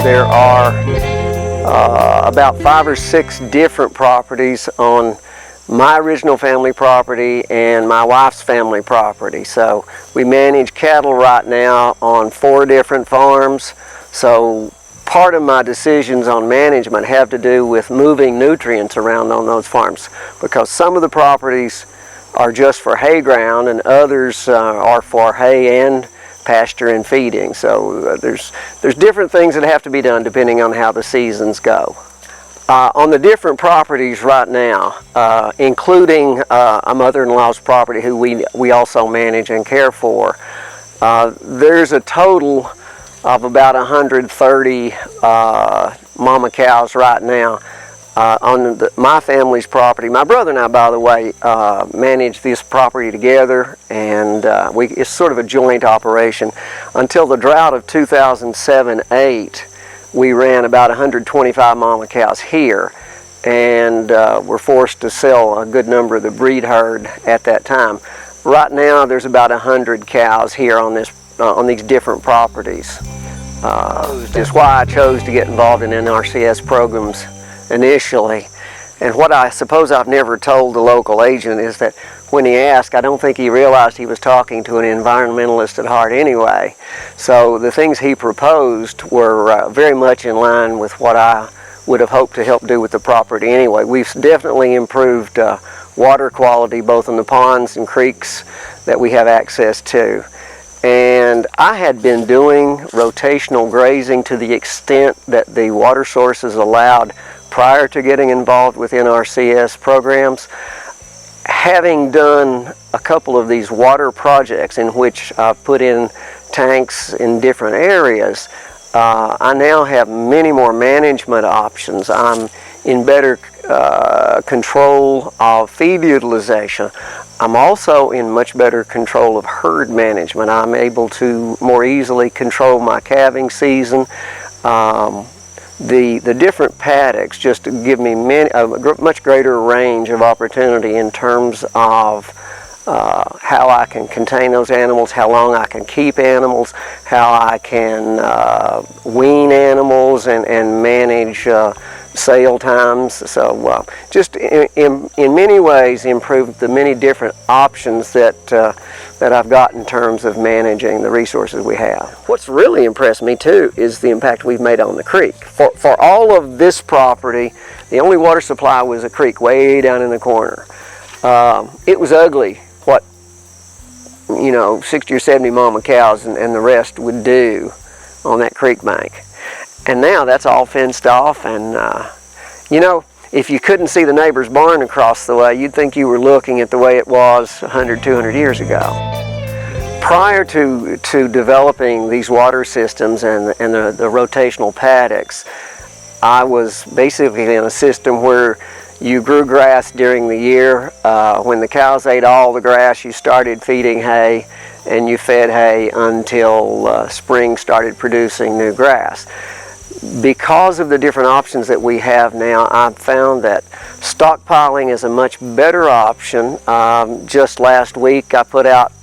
there are about 5 or 6 different properties on my original family property and my wife's family property. So we manage cattle right now on 4 different farms. So part of my decisions on management have to do with moving nutrients around on those farms, because some of the properties are just for hay ground and others are for hay and pasture and feeding. So there's different things that have to be done depending on how the seasons go. On the different properties right now, including a mother-in-law's property who we also manage and care for, there's a total of about 130 mama cows right now on my family's property. My brother and I, by the way, manage this property together, and it's sort of a joint operation. Until the drought of 2007-08, we ran about 125 mama cows here, and were forced to sell a good number of the breed herd at that time. Right now there's about 100 cows here on these different properties. That's why I chose to get involved in NRCS programs initially. And what I suppose I've never told the local agent is that when he asked, I don't think he realized he was talking to an environmentalist at heart anyway. So the things he proposed were very much in line with what I would have hoped to help do with the property anyway. We've definitely improved water quality both in the ponds and creeks that we have access to. And I had been doing rotational grazing to the extent that the water sources allowed prior to getting involved with NRCS programs. Having done a couple of these water projects in which I've put in tanks in different areas, I now have many more management options. I'm in better control of feed utilization. I'm also in much better control of herd management. I'm able to more easily control my calving season. The different paddocks just give me a much greater range of opportunity in terms of how I can contain those animals, how long I can keep animals, how I can wean animals and manage sale times. So just in many ways improved the many different options that I've got in terms of managing the resources we have. What's really impressed me too is the impact we've made on the creek. For all of this property, the only water supply was a creek way down in the corner. It was ugly what 60 or 70 mama cows and the rest would do on that creek bank. And now that's all fenced off, and if you couldn't see the neighbor's barn across the way, you'd think you were looking at the way it was 100, 200 years ago. Prior to developing these water systems and the rotational paddocks, I was basically in a system where you grew grass during the year. When the cows ate all the grass, you started feeding hay, and you fed hay until spring started producing new grass. Because of the different options that we have now, I've found that stockpiling is a much better option. Just last week I put out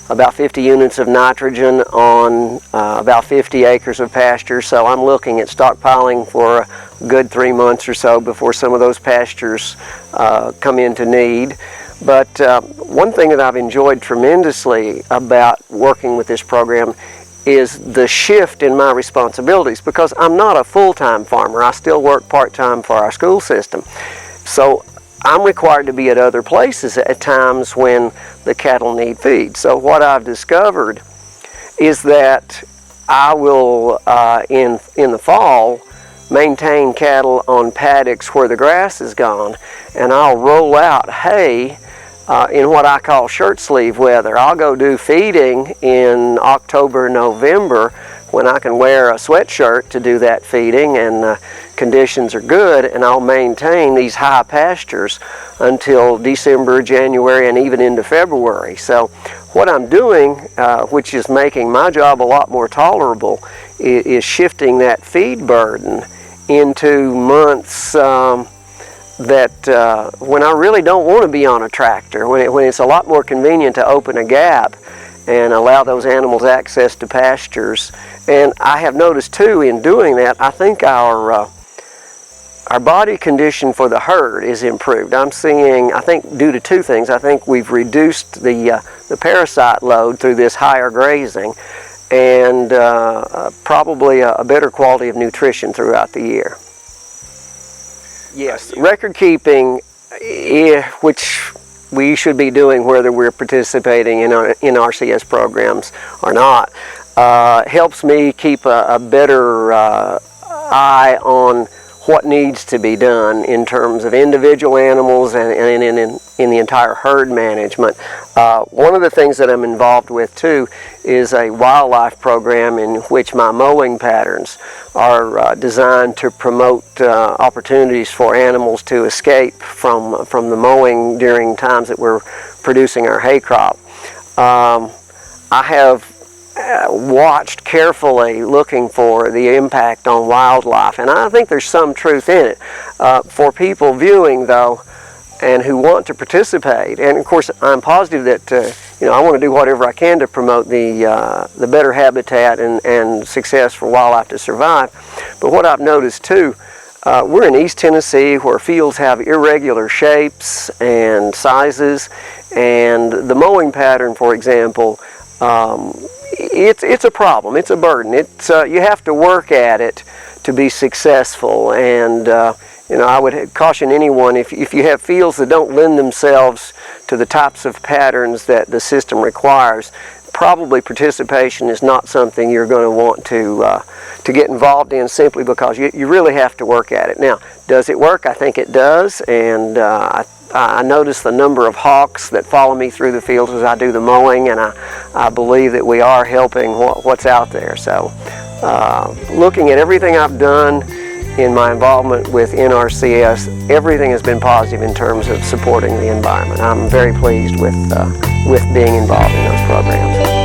about 50 units of nitrogen on about 50 acres of pasture, so I'm looking at stockpiling for a good 3 months or so before some of those pastures come into need. But one thing that I've enjoyed tremendously about working with this program is the shift in my responsibilities, because I'm not a full-time farmer. I still work part-time for our school system. So I'm required to be at other places at times when the cattle need feed. So what I've discovered is that I will, in the fall, maintain cattle on paddocks where the grass is gone, and I'll roll out hay in what I call shirt sleeve weather. I'll go do feeding in October, November, when I can wear a sweatshirt to do that feeding and conditions are good, and I'll maintain these high pastures until December, January, and even into February. So what I'm doing, which is making my job a lot more tolerable, is shifting that feed burden into months that when I really don't want to be on a tractor, when it's a lot more convenient to open a gap and allow those animals access to pastures And I have noticed too in doing that, I think our body condition for the herd is improved. I'm seeing, I think due to two things. I think we've reduced the parasite load through this higher grazing, and probably a better quality of nutrition throughout the year. Yes, record keeping, which we should be doing whether we're participating in NRCS programs or not, helps me keep a better eye on what needs to be done in terms of individual animals and in the entire herd management. One of the things that I'm involved with too is a wildlife program in which my mowing patterns are designed to promote opportunities for animals to escape from the mowing during times that we're producing our hay crop. I have watched carefully, looking for the impact on wildlife, and I think there's some truth in it. For people viewing though, and who want to participate, and of course I'm positive that I want to do whatever I can to promote the better habitat and success for wildlife to survive. But what I've noticed too, we're in East Tennessee where fields have irregular shapes and sizes, and the mowing pattern, for example, it's a problem. It's a burden. You have to work at it to be successful. And I would caution anyone, if you have fields that don't lend themselves to the types of patterns that the system requires, probably participation is not something you're going to want to get involved in, simply because you really have to work at it. Now, does it work? I think it does, and I notice the number of hawks that follow me through the fields as I do the mowing, and I believe that we are helping what's out there. So looking at everything I've done in my involvement with NRCS, everything has been positive in terms of supporting the environment. I'm very pleased with being involved in those programs.